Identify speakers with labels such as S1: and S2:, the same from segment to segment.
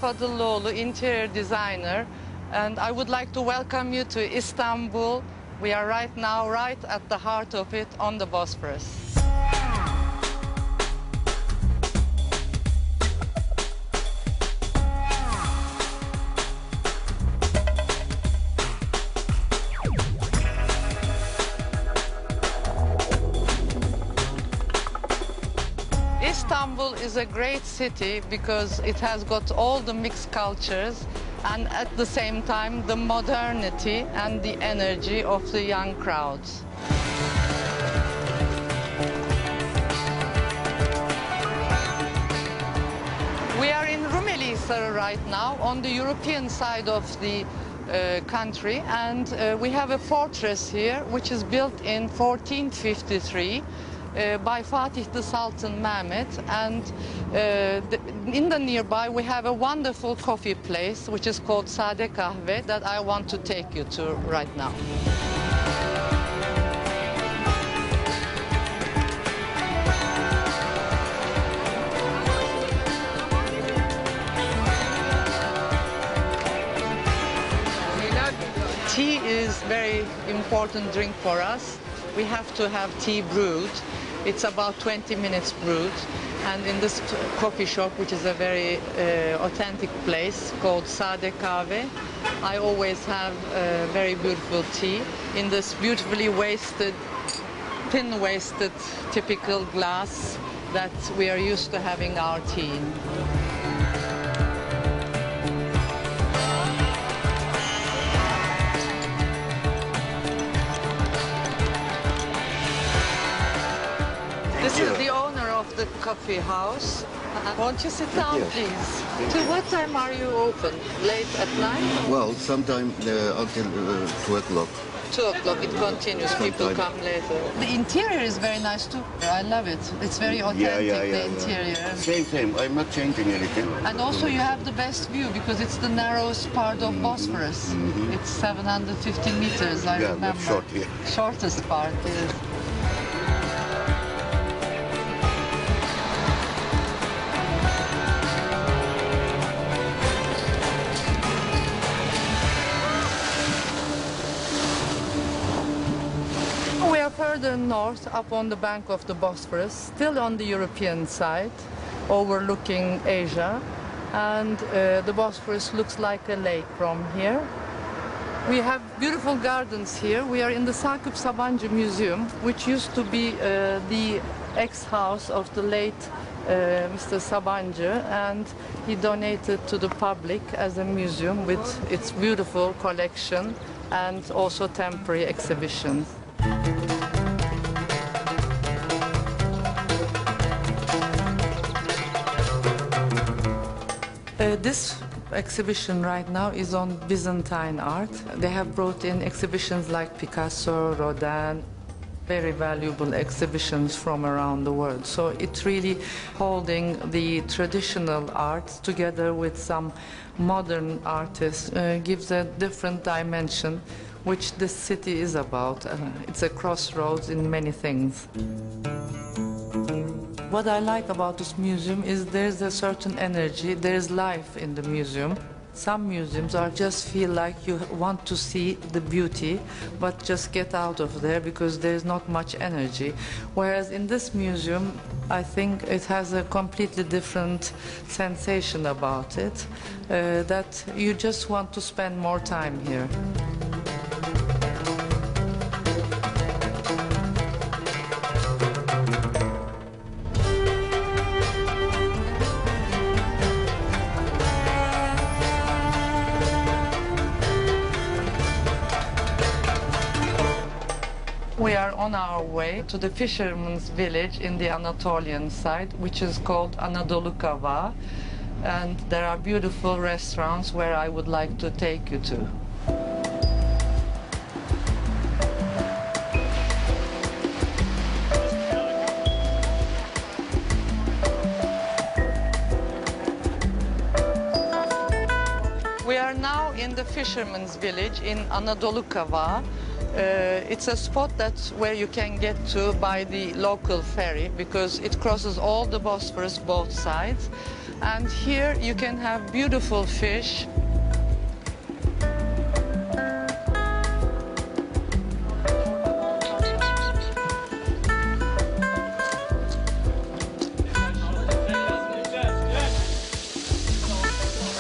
S1: Fadıllıoğlu, interior designer, and I would like to welcome you to Istanbul. We are right now right at the heart of it on the Bosphorus. Istanbul is a great city because it has got all the mixed cultures and at the same time the modernity and the energy of the young crowds. We are in Rumelihisar right now on the European side of the country, and we have a fortress here which is built in 1453 by Fatih the Sultan Mehmet, and in the nearby we have a wonderful coffee place which is called Sade Kahve that I want to take you to right now. Tea is very important drink for us. We have to have tea brewed. It's about 20 minutes brewed. And in this coffee shop, which is a very authentic place called Sade Kahve, I always have very beautiful tea in this beautifully waisted, thin-waisted, typical glass that we are used to having our tea in. This is the owner of the coffee house. Won't you sit down, please? Till what time are you open? Late at night?
S2: Well, sometime until 2 o'clock.
S1: 2 o'clock it continues, people come later. The interior is very nice too. I love it. It's very authentic, the interior.
S2: Same. I'm not changing anything.
S1: And also you have the best view because it's the narrowest part of Bosphorus. It's 750 meters, I remember.
S2: Short,
S1: Shortest part, yes. Further north, up on the bank of the Bosphorus, still on the European side, overlooking Asia, and the Bosphorus looks like a lake from here. We have beautiful gardens here. We are in the Sakıp Sabancı Museum, which used to be the ex-house of the late Mr. Sabancı, and he donated to the public as a museum with its beautiful collection and also temporary exhibitions. This exhibition right now is on Byzantine art. They have brought in exhibitions like Picasso, Rodin, very valuable exhibitions from around the world. So it's really holding the traditional art together with some modern artists, gives a different dimension, which this city is about. It's a crossroads in many things. What I like about this museum is there's a certain energy, there's life in the museum. Some museums are just feel like you want to see the beauty, but just get out of there because there's not much energy. Whereas in this museum, I think it has a completely different sensation about it, that you just want to spend more time here. We are on our way to the fisherman's village in the Anatolian side, which is called Anadolu Kava, and there are beautiful restaurants where I would like to take you to. We are now in the fisherman's village in Anadolu Kava, It's a spot that's where you can get to by the local ferry because it crosses all the Bosphorus, both sides. And here you can have beautiful fish.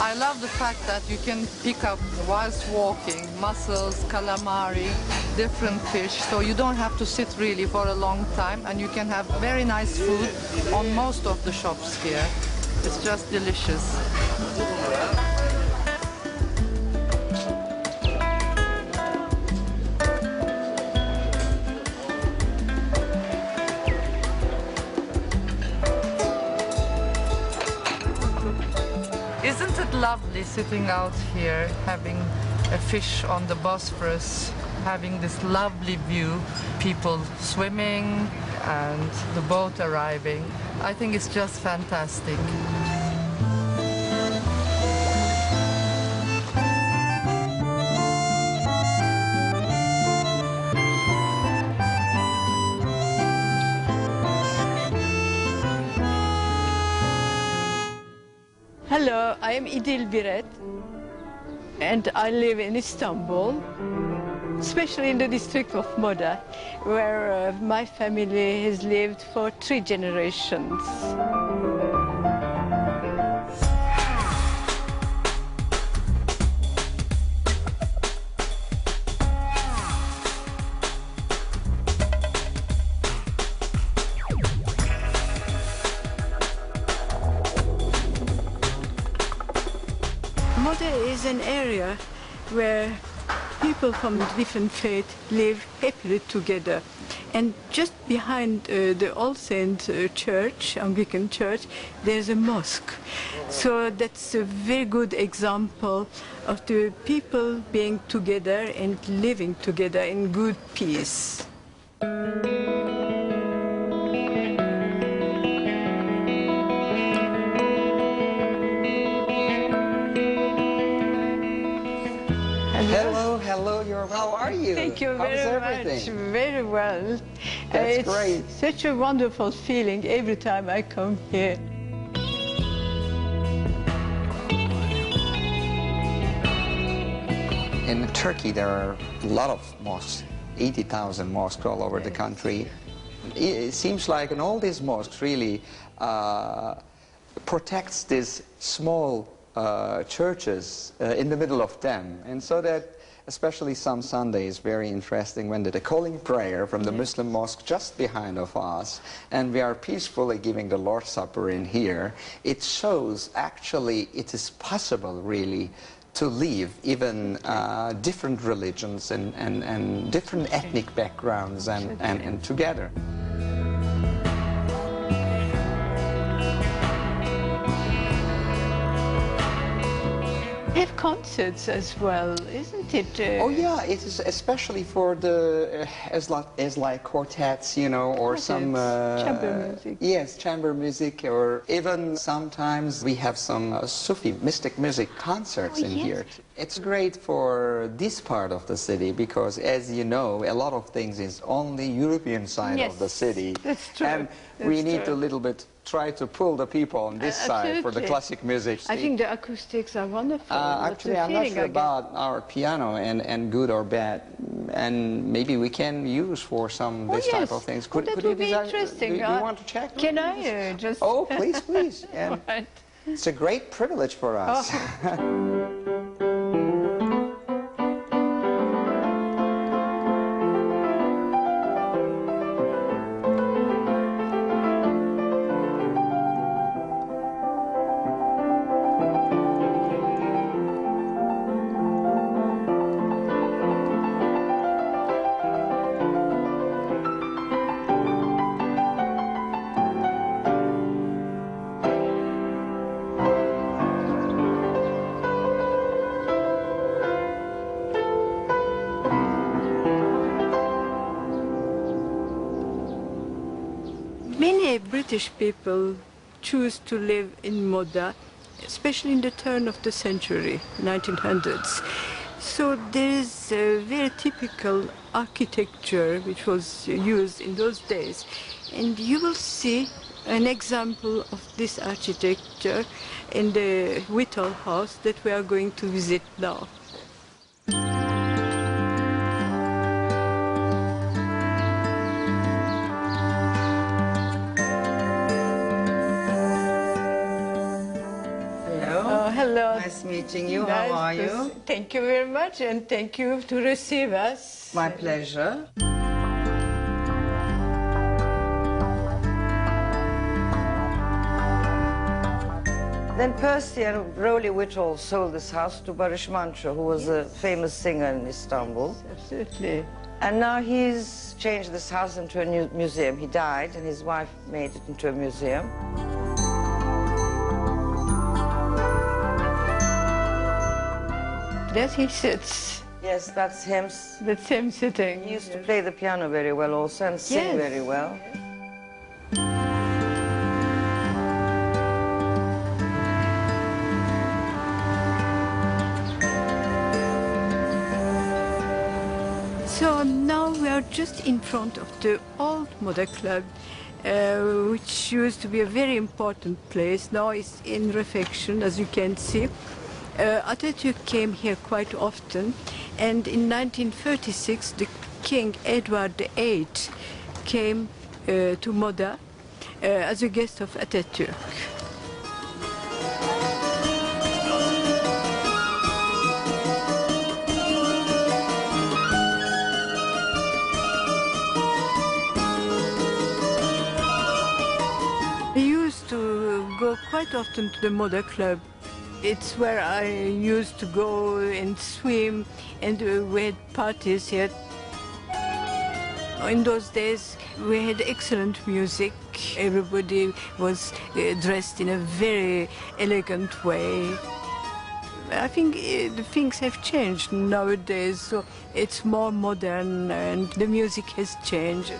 S1: I love the fact that you can pick up, whilst walking, mussels, calamari, different fish, so you don't have to sit really for a long time, and you can have very nice food on most of the shops here. It's just delicious. Isn't it lovely sitting out here, having a fish on the Bosphorus, having this lovely view, people swimming and the boat arriving. I think it's just fantastic.
S3: Hello, I am İdil Biret, and I live in Istanbul, especially in the district of Moda, where my family has lived for 3 generations. Moda is an area where people from different faiths live happily together. And just behind the All Saints Church, Anglican Church, there's a mosque. So that's a very good example of the people being together and living together in good peace.
S4: How are you?
S3: Thank you
S4: How's
S3: very
S4: everything?
S3: much. Very well.
S4: That's
S3: it's
S4: great.
S3: Such a wonderful feeling every time I come here.
S4: In Turkey, there are a lot of mosques, 80,000 mosques all over the country. It seems like in all these mosques really protects these small churches in the middle of them. And so that especially some Sundays, very interesting when the calling prayer from the Muslim mosque just behind of us, and we are peacefully giving the Lord's Supper in here. It shows actually it is possible really to live even different religions and different ethnic backgrounds and together.
S3: Have concerts as well, isn't it?
S4: Oh yeah, it is especially for the as like quartets, you know, or some
S3: chamber music.
S4: Yes, chamber music, or even sometimes we have some Sufi mystic music concerts in here. It's great for this part of the city because, as you know, a lot of things is on the European side of the city.
S3: That's true.
S4: And we need to a little bit try to pull the people on this side for the classic music.
S3: I think the acoustics are wonderful.
S4: Actually, I'm not sure about our piano and good or bad, and maybe we can use for some this type of things.
S3: Could that would be interesting.
S4: Do you want to check?
S3: Can I just?
S4: Oh, please, please. And
S3: Right.
S4: it's a great privilege for us.
S3: Many British people choose to live in Moda, especially in the turn of the century, 1900s. So there is a very typical architecture which was used in those days. And you will see an example of this architecture in the Whittle house that we are going to visit now. Hello.
S5: Nice meeting you. How are you?
S3: Thank you very much, and thank you to receive us.
S5: My pleasure. Then Percy and Rowley Whittle sold this house to Barış Manço, who was a famous singer in Istanbul.
S3: Absolutely.
S5: And now he's changed this house into a new museum. He died, and his wife made it into a museum.
S3: There he sits.
S5: Yes, that's him.
S3: That's him sitting.
S5: He used to play the piano very well also and sing very well.
S3: So now we are just in front of the old Moda Club, which used to be a very important place. Now it's in refection, as you can see. Atatürk came here quite often, and in 1936 the King Edward VIII came to Moda as a guest of Atatürk. I used to go quite often to the Moda Club. It's where I used to go and swim, and we had parties here. In those days, we had excellent music. Everybody was dressed in a very elegant way. I think the things have changed nowadays, so it's more modern and the music has changed.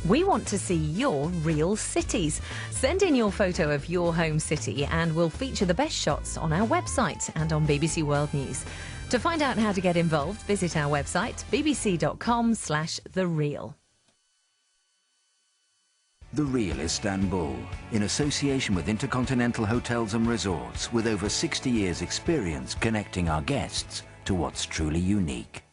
S6: We want to see your real cities. Send in your photo of your home city and we'll feature the best shots on our website and on BBC World News. To find out how to get involved, visit our website bbc.com/thereal.
S7: The Real Istanbul, in association with Intercontinental Hotels and Resorts, with over 60 years' experience connecting our guests to what's truly unique.